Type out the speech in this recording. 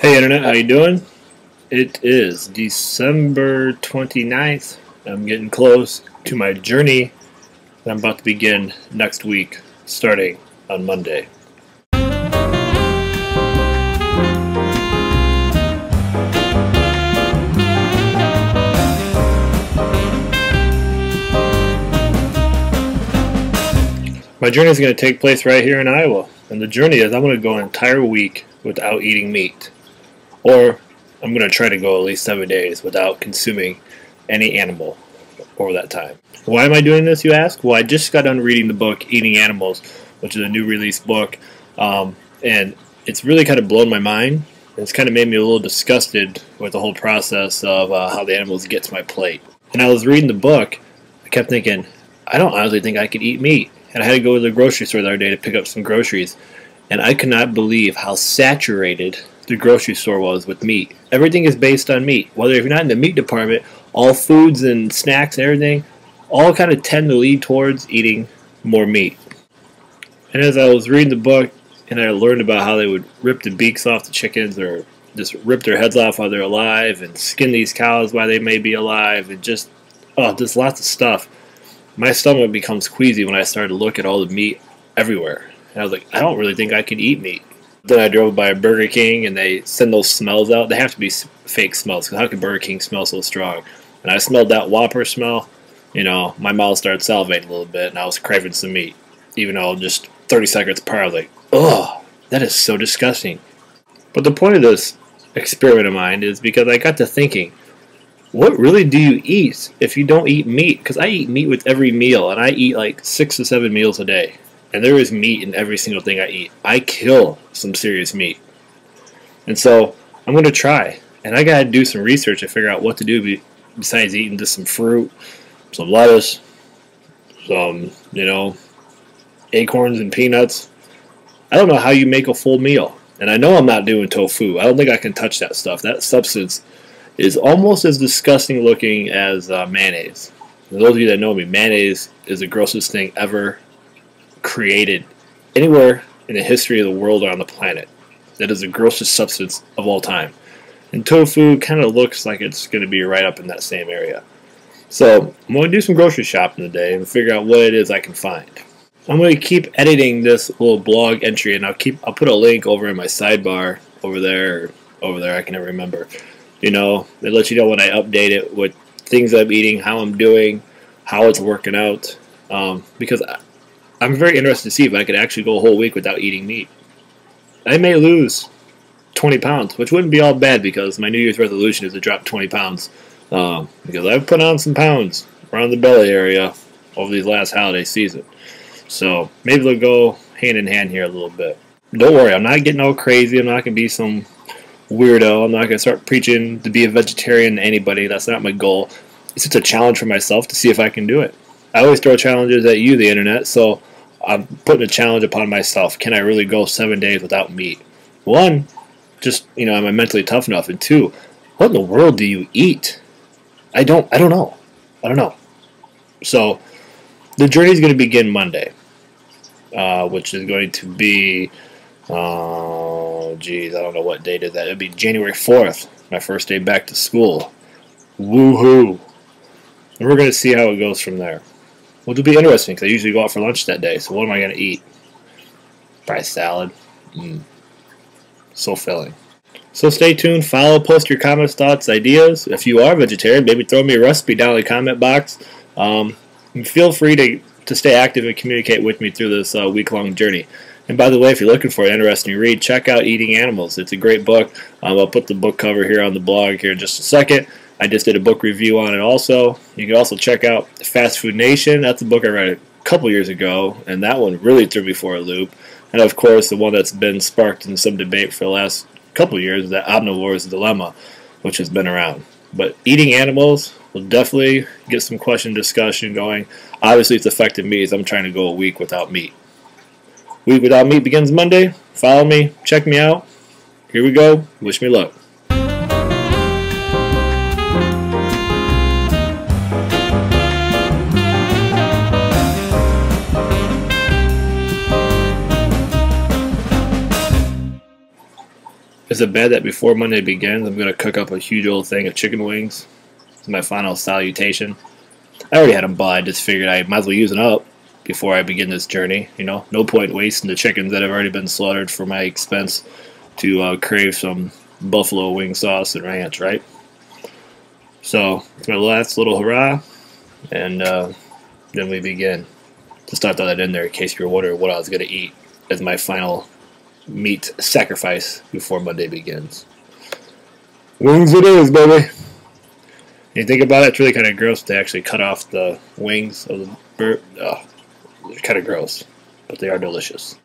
Hey Internet, how you doing? It is December 29th. I'm getting close to my journey that I'm about to begin next week, starting on Monday. My journey is going to take place right here in Iowa, and the journey is I'm going to go an entire week without eating meat. Or I'm going to try to go at least 7 days without consuming any animal over that time. Why am I doing this, you ask? Well, I just got done reading the book Eating Animals, which is a new release book, and it's really kind of blown my mind. It's kind of made me a little disgusted with the whole process of how the animals get to my plate. And I was reading the book, I kept thinking, I don't honestly think I could eat meat. And I had to go to the grocery store the other day to pick up some groceries, and I could not believe how saturated the grocery store was with meat. Everything is based on meat. Whether if you're not in the meat department, all foods and snacks and everything all kind of tend to lead towards eating more meat. And as I was reading the book and I learned about how they would rip the beaks off the chickens or just rip their heads off while they're alive and skin these cows while they may be alive and just lots of stuff, my stomach becomes queasy when I started to look at all the meat everywhere. And I was like, I don't really think I could eat meat. Then I drove by a Burger King and they send those smells out. They have to be fake smells, because how can Burger King smell so strong? And I smelled that Whopper smell, my mouth started salivating a little bit and I was craving some meat. Even though just 30 seconds prior I was like, ugh, that is so disgusting. But the point of this experiment of mine is because I got to thinking, what really do you eat if you don't eat meat? Because I eat meat with every meal, and I eat like 6 to 7 meals a day. And there is meat in every single thing I eat. I kill some serious meat. And so I'm going to try. And I got to do some research to figure out what to do besides eating just some fruit, some lettuce, some, acorns and peanuts. I don't know how you make a full meal. And I know I'm not doing tofu. I don't think I can touch that stuff. That substance is almost as disgusting looking as mayonnaise. For those of you that know me, mayonnaise is the grossest thing ever created anywhere in the history of the world or on the planet. That is the grossest substance of all time. And tofu kind of looks like it's going to be right up in that same area. So I'm going to do some grocery shopping today and figure out what it is I can find. I'm going to keep editing this little blog entry, and I'll put a link over in my sidebar over there, I can never remember. They let you know when I update it with things I'm eating, how I'm doing, how it's working out. Because I'm very interested to see if I could actually go a whole week without eating meat. I may lose 20 pounds, which wouldn't be all bad because my New Year's resolution is to drop 20 pounds. Because I've put on some pounds around the belly area over these last holiday season. So maybe they'll go hand in hand here a little bit. Don't worry, I'm not getting all crazy. I'm not going to be some weirdo. I'm not going to start preaching to be a vegetarian to anybody. That's not my goal. It's just a challenge for myself to see if I can do it. I always throw challenges at you, the Internet, so I'm putting a challenge upon myself. Can I really go 7 days without meat? One, just, am I mentally tough enough? And two, what in the world do you eat? I don't know. So the journey is going to begin Monday, which is going to be, I don't know what date is that. It'll be January 4th, my first day back to school. Woohoo! And we're going to see how it goes from there. Which will be interesting because I usually go out for lunch that day. So what am I going to eat? Probably salad. So filling. So stay tuned. Follow, post your comments, thoughts, ideas. If you are vegetarian, maybe throw me a recipe down in the comment box. And feel free to stay active and communicate with me through this week-long journey. And by the way, if you're looking for an interesting read, check out Eating Animals. It's a great book. I'll put the book cover here on the blog here in just a second. I just did a book review on it also. You can also check out Fast Food Nation. That's a book I read a couple years ago, and that one really threw me for a loop. And of course, the one that's been sparked in some debate for the last couple years is that Omnivore's Dilemma, which has been around. But Eating Animals will definitely get some discussion going. Obviously, it's affected me as I'm trying to go a week without meat. Week without meat begins Monday. Follow me. Check me out. Here we go. Wish me luck. Is it bad that before Monday begins, I'm going to cook up a huge old thing of chicken wings? It's my final salutation. I already had them bought. I just figured I might as well use them up before I begin this journey. You know, no point wasting the chickens that have already been slaughtered for my expense to crave some buffalo wing sauce and ranch, right? So it's my last little hurrah, and then we begin. Just thought that in there in case you were wondering what I was going to eat as my final meat sacrifice before Monday begins. Wings it is, baby. You think about it, it's really kind of gross to actually cut off the wings of the bird. Oh, they're kind of gross, but they are delicious.